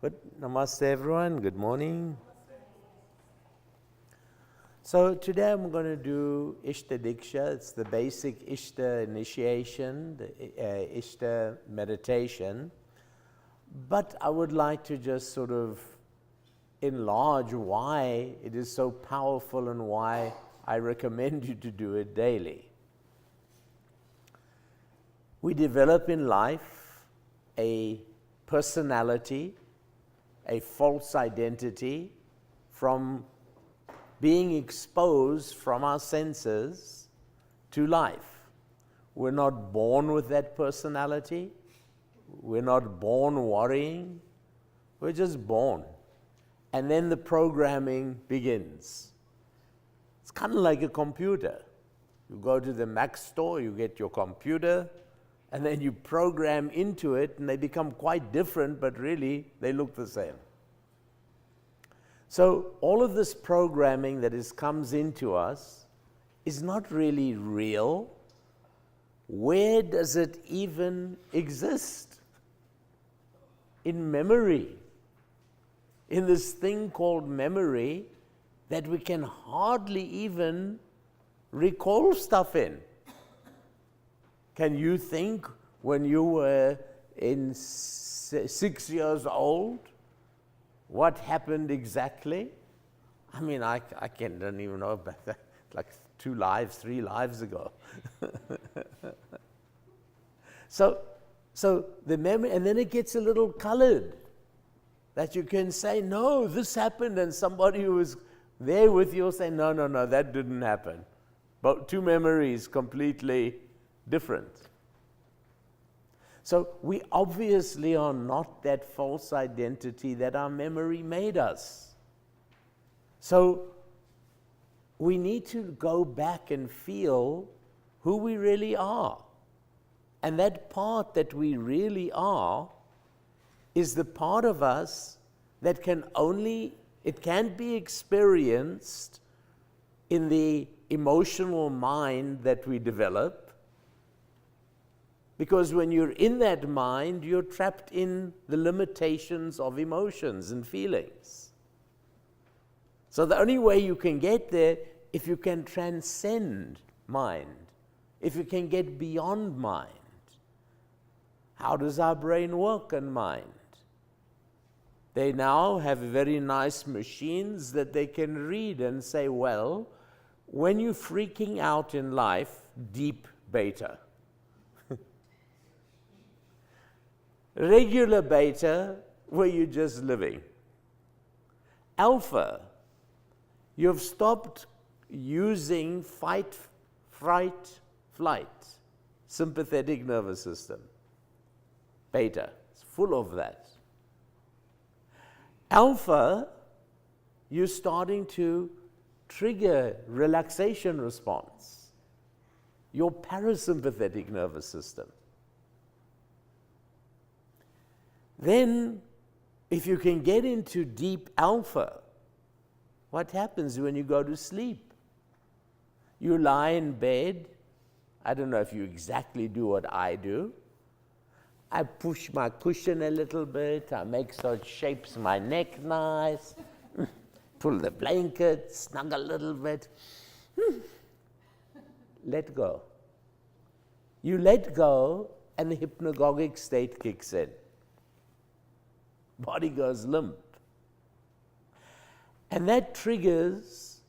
Good. Namaste, everyone. Good morning. So today I'm going to do ISHTA Diksha. It's the basic ISHTA initiation, the ISHTA meditation. But I would like to just sort of enlarge why it is so powerful and why I recommend you to do it daily. We develop in life a personality, a false identity from being exposed from our senses to life. We're not born with that personality. We're not born worrying. We're just born. And then the programming begins. It's kind of like a computer. You go to the Mac store, you get your computer, and then you program into it, and they become quite different, but really they look the same. So all of this programming that comes into us is not really real. Where does it even exist? In memory. In this thing called memory that we can hardly even recall stuff in. Can you think when you were 6 years old, what happened exactly? I mean, I don't even know about that, like 3 lives ago. So the memory, and then it gets a little colored, that you can say, no, this happened, and somebody who was there with you will say, no, that didn't happen. But 2 memories completely different. So we obviously are not that false identity that our memory made us. So we need to go back and feel who we really are. And that part that we really are is the part of us that it can't be experienced in the emotional mind that we develop. Because when you're in that mind, you're trapped in the limitations of emotions and feelings. So the only way you can get there, if you can transcend mind, if you can get beyond mind. How does our brain work in mind? They now have very nice machines that they can read and say, well, when you're freaking out in life, deep beta. Regular beta, where you're just living. Alpha, you've stopped using fight, fright, flight, sympathetic nervous system. Beta, it's full of that. Alpha, you're starting to trigger relaxation response. Your parasympathetic nervous system. Then, if you can get into deep alpha, what happens when you go to sleep? You lie in bed. I don't know if you exactly do what I do. I push my cushion a little bit. I make such shapes my neck nice. Pull the blanket, snuggle a little bit. Let go. You let go, and the hypnagogic state kicks in. Body goes limp. And that triggers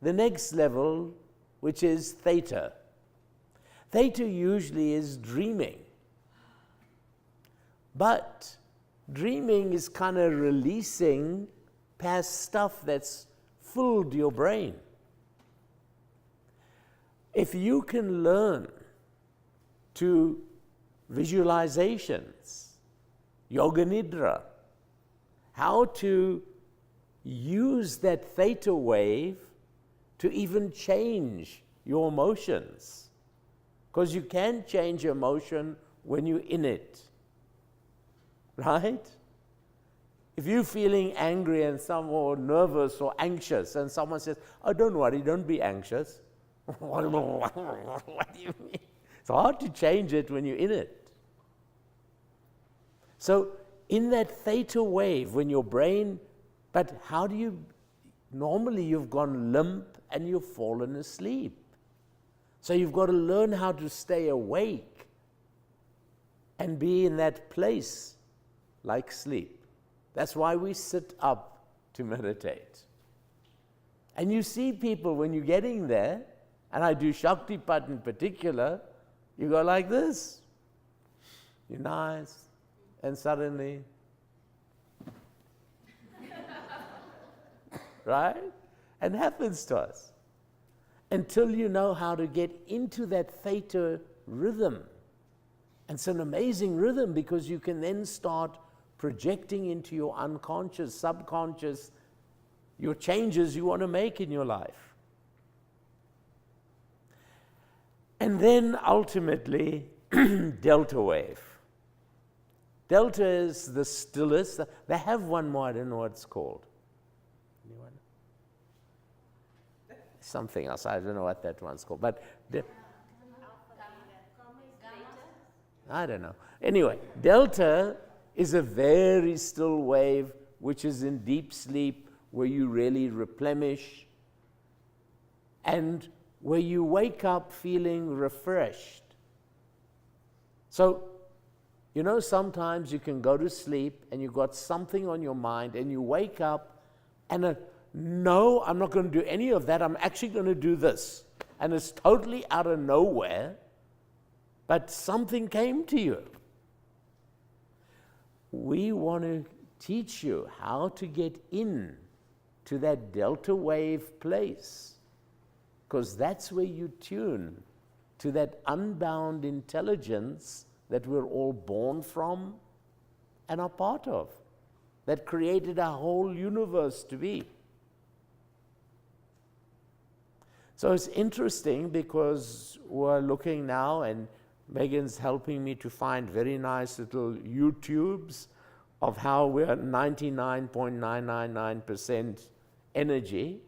the next level, which is theta. Theta usually is dreaming. But dreaming is kind of releasing past stuff that's filled your brain. If you can learn to visualizations, yoga nidra, how to use that theta wave to even change your emotions. Because you can change emotion when you're in it. Right? If you're feeling angry and or nervous or anxious, and someone says, oh, don't worry, don't be anxious. What do you mean? It's hard to change it when you're in it. So in that theta wave, when your brain, but how do you, normally you've gone limp and you've fallen asleep. So you've got to learn how to stay awake and be in that place like sleep. That's why we sit up to meditate. And you see people, when you're getting there, and I do Shaktipat in particular, you go like this. You're nice, and suddenly, right? And it happens to us. Until you know how to get into that theta rhythm. And it's an amazing rhythm because you can then start projecting into your unconscious, subconscious, your changes you want to make in your life. And then ultimately, delta wave. Delta is the stillest. They have one more, I don't know what it's called. Anyone? Something else, I don't know what that one's called. But I don't know. Anyway, delta is a very still wave which is in deep sleep where you really replenish and where you wake up feeling refreshed. So, you know, sometimes you can go to sleep and you've got something on your mind and you wake up and no, I'm not going to do any of that. I'm actually going to do this. And it's totally out of nowhere, but something came to you. We want to teach you how to get in to that delta wave place, because that's where you tune to that unbound intelligence that we're all born from and are part of, that created our whole universe to be. So it's interesting because we're looking now, and Megan's helping me to find very nice little YouTubes of how we're 99.999% energy.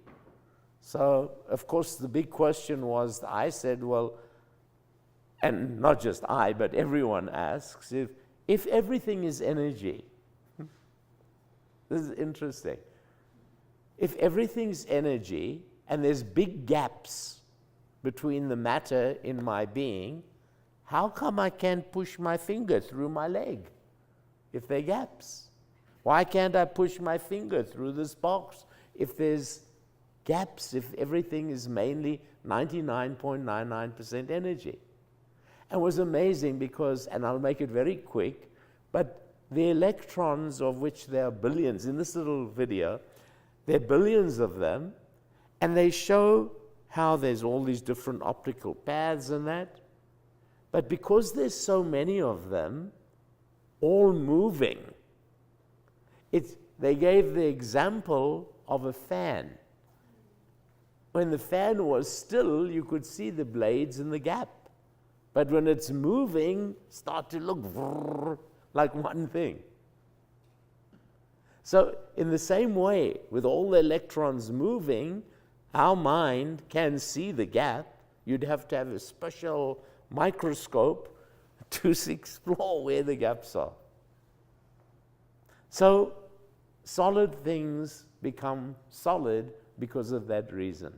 So, of course, the big question was, I said, well, and not just I, but everyone asks, if everything is energy, this is interesting. If everything's energy, and there's big gaps between the matter in my being, how come I can't push my finger through my leg if there are gaps? Why can't I push my finger through this box if there's gaps, if everything is mainly 99.99% energy? And it was amazing because, and I'll make it very quick, but the electrons, of which there are billions, in this little video, there are billions of them, and they show how there's all these different optical paths and that. But because there's so many of them, all moving, they gave the example of a fan. When the fan was still, you could see the blades in the gap. But when it's moving, start to look like one thing. So in the same way, with all the electrons moving, our mind can see the gap. You'd have to have a special microscope to explore where the gaps are. So solid things become solid because of that reason.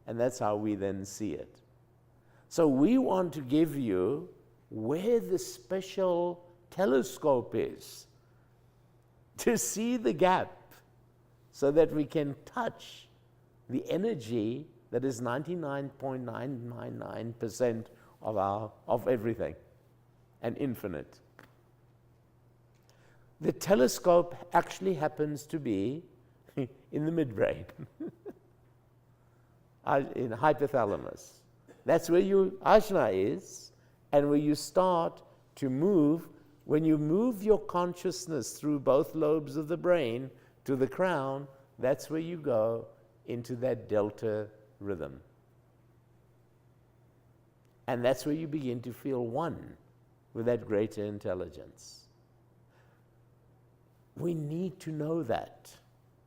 And that's how we then see it. So we want to give you where the special telescope is to see the gap so that we can touch the energy that is 99.999% of everything and infinite. The telescope actually happens to be in the midbrain, in hypothalamus. That's where your ISHTA is, and where you start to move. When you move your consciousness through both lobes of the brain to the crown, that's where you go into that delta rhythm. And that's where you begin to feel one with that greater intelligence. We need to know that.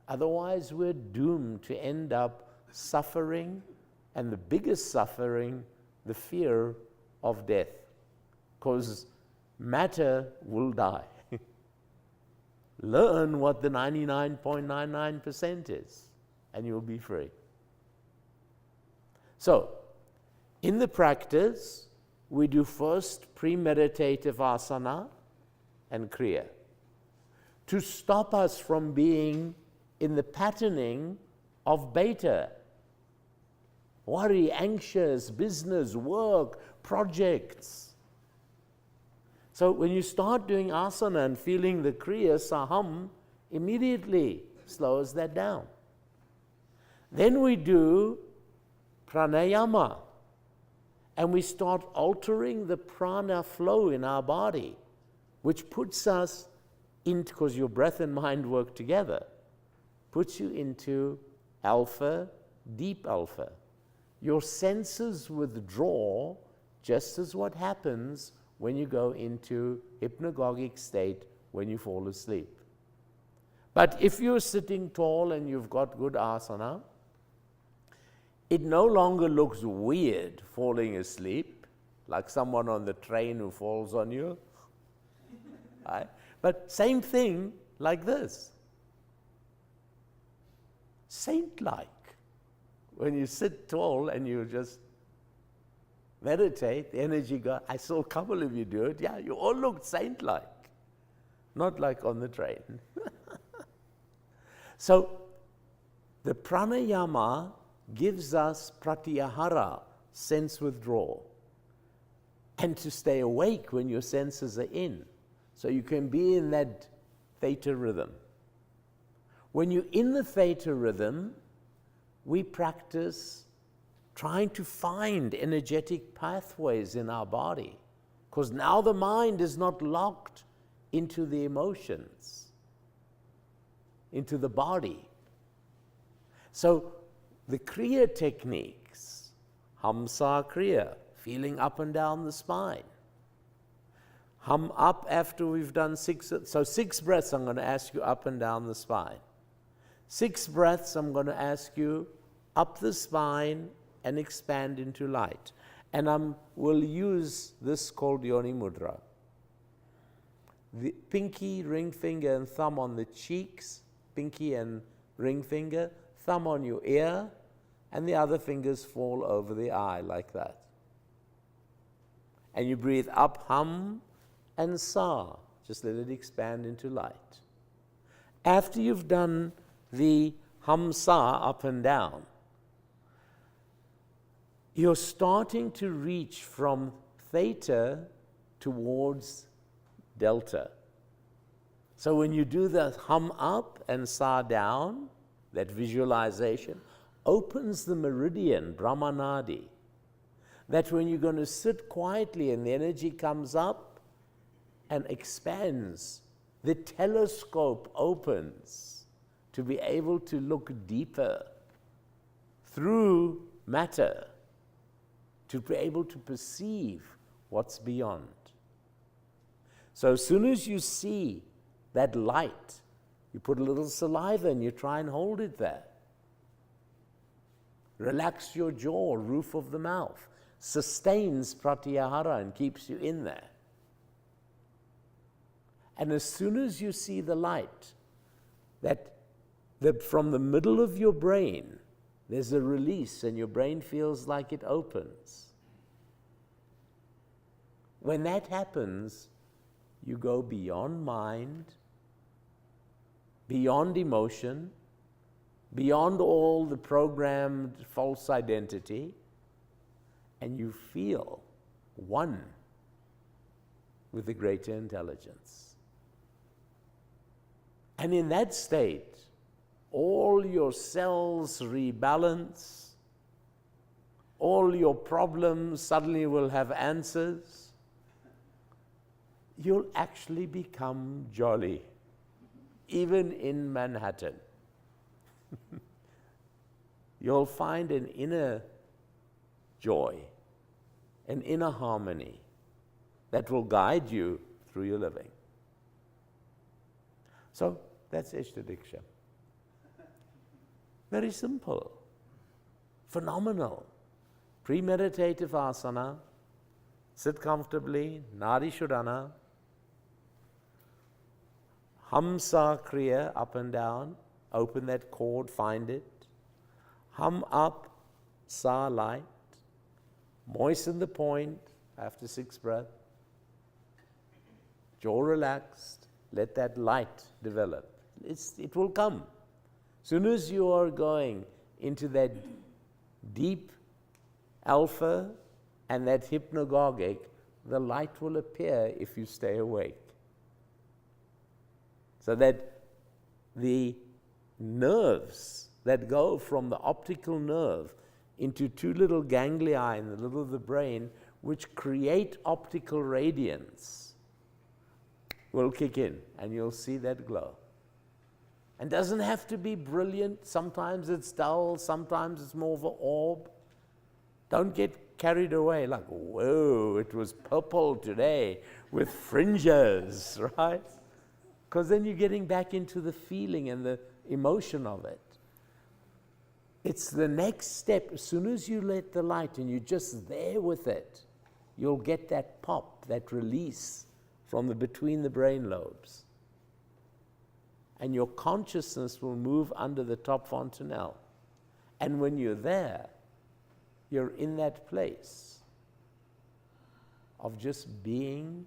Otherwise, we're doomed to end up suffering, and the biggest suffering, the fear of death. Because matter will die. learn what the 99.99% is, and you'll be free. So, in the practice, we do first premeditative asana and kriya to stop us from being in the patterning of beta. Worry, anxious, business, work, projects. So when you start doing asana and feeling the kriya, saham, immediately slows that down. Then we do pranayama, and we start altering the prana flow in our body, which puts us into, because your breath and mind work together, puts you into alpha, deep alpha. Your senses withdraw, just as what happens when you go into hypnagogic state when you fall asleep. But if you're sitting tall and you've got good asana, it no longer looks weird falling asleep, like someone on the train who falls on you. Right? But same thing like this. Saint-like. When you sit tall and you just meditate, the energy goes. I saw a couple of you do it. Yeah, you all looked saint-like. Not like on the train. So, the pranayama gives us pratyahara, sense withdrawal, and to stay awake when your senses are in. So you can be in that theta rhythm. When you're in the theta rhythm, we practice trying to find energetic pathways in our body, because now the mind is not locked into the emotions, into the body. So the kriya techniques, hamsa kriya, feeling up and down the spine. Hum up after we've done 6 breaths, I'm going to ask you up and down the spine. 6 breaths, I'm going to ask you up the spine and expand into light. And we'll use this called Yoni Mudra. The pinky, ring finger, and thumb on the cheeks, pinky and ring finger, thumb on your ear, and the other fingers fall over the eye like that. And you breathe up, hum, and sa. Just let it expand into light. After you've done the hum, sa, up and down, you're starting to reach from theta towards delta. So when you do the hum up and sa down, that visualization opens the meridian, Brahmanadi. That when you're going to sit quietly and the energy comes up and expands, the telescope opens to be able to look deeper through matter, to be able to perceive what's beyond. So as soon as you see that light, you put a little saliva and you try and hold it there. Relax your jaw, roof of the mouth. Sustains pratyahara and keeps you in there. And as soon as you see the light, that from the middle of your brain, there's a release and your brain feels like it opens. When that happens, you go beyond mind, beyond emotion, beyond all the programmed false identity, and you feel one with the greater intelligence. And in that state, all your cells rebalance, all your problems suddenly will have answers. You'll actually become jolly, even in Manhattan. You'll find an inner joy, an inner harmony that will guide you through your living. So that's ISHTA Diksha. Very simple, phenomenal. Premeditative asana, sit comfortably, Nadi Shodhana, Hum Sa Kriya, up and down. Open that chord, find it. Hum up, Sa light. Moisten the point after 6 breaths. Jaw relaxed. Let that light develop. It will come. Soon as you are going into that deep alpha and that hypnagogic, the light will appear if you stay awake. So that the nerves that go from the optical nerve into 2 little ganglia in the middle of the brain, which create optical radiance, will kick in, and you'll see that glow. And doesn't have to be brilliant. Sometimes it's dull, sometimes it's more of an orb. Don't get carried away like, whoa, it was purple today with fringes, right? Because then you're getting back into the feeling and the emotion of it. It's the next step. As soon as you let the light and you're just there with it, you'll get that pop, that release from between the brain lobes. And your consciousness will move under the top fontanelle. And when you're there, you're in that place of just being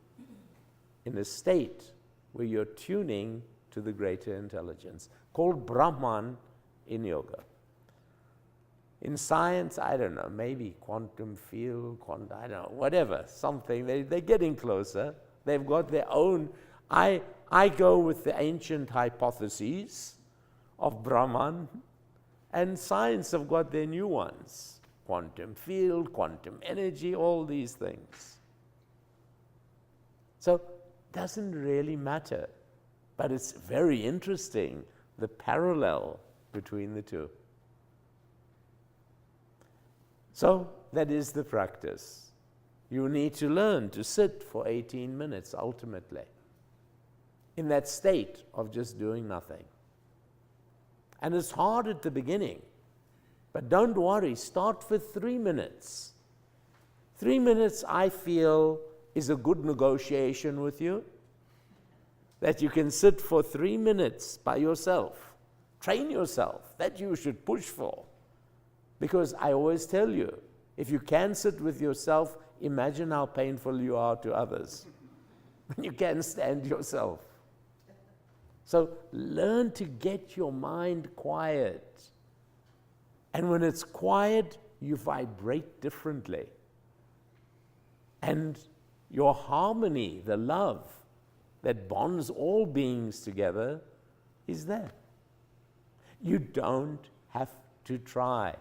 in a state where you're tuning to the greater intelligence, called Brahman in yoga. In science, I don't know, maybe quantum field, I don't know, whatever, something. They're getting closer. They've got their own. I go with the ancient hypotheses of Brahman, and science have got their new ones. Quantum field, quantum energy, all these things. So it doesn't really matter, but it's very interesting, the parallel between the two. So that is the practice. You need to learn to sit for 18 minutes ultimately in that state of just doing nothing. And it's hard at the beginning, but don't worry, start with 3 minutes. 3 minutes, I feel, is a good negotiation with you, that you can sit for 3 minutes by yourself. Train yourself, that you should push for. Because I always tell you, if you can sit with yourself, imagine how painful you are to others when you can't stand yourself. So learn to get your mind quiet. And when it's quiet, you vibrate differently. And your harmony, the love that bonds all beings together, is there. You don't have to try.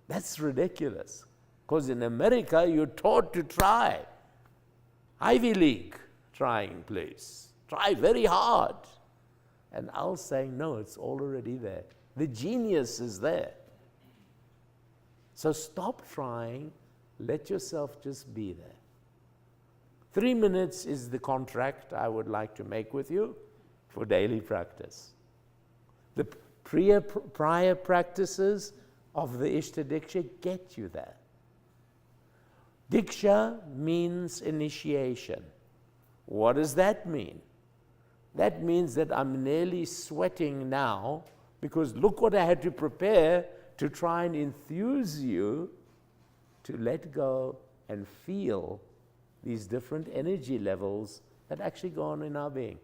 That's ridiculous. Because in America, you're taught to try. Ivy League, trying, please. Try very hard. And I'll say, no, it's already there. The genius is there. So stop trying. Let yourself just be there. 3 minutes is the contract I would like to make with you for daily practice. The prior practices of the ISHTA Diksha get you there. Diksha means initiation. What does that mean? That means that I'm nearly sweating now because look what I had to prepare to try and enthuse you to let go and feel these different energy levels that actually go on in our being.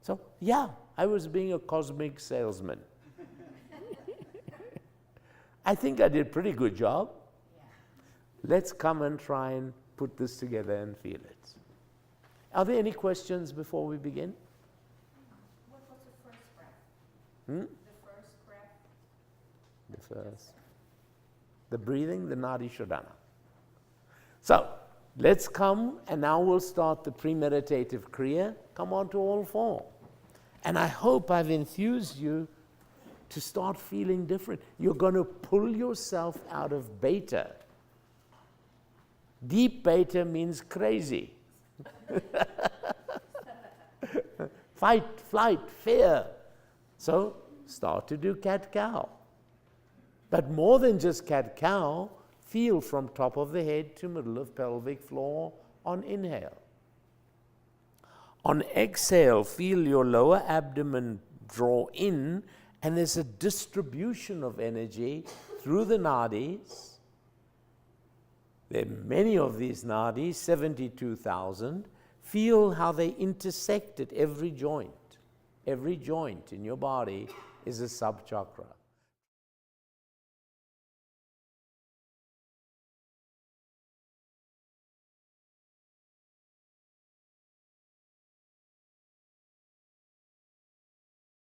So, yeah, I was being a cosmic salesman. I think I did a pretty good job. Yeah. Let's come and try and put this together and feel it. Are there any questions before we begin? What was the first breath? The first breath? The first. The breathing, the Nadi Shodhana. So, let's come and now we'll start the premeditative Kriya. Come on to all 4. And I hope I've enthused you to start feeling different. You're going to pull yourself out of beta. Deep beta means crazy. Fight, flight, fear. So start to do cat-cow. But more than just cat-cow, feel from top of the head to middle of pelvic floor on inhale. On exhale, feel your lower abdomen draw in, and there's a distribution of energy through the nadis. There are many of these nadis, 72,000. Feel how they intersect at every joint. Every joint in your body is a subchakra.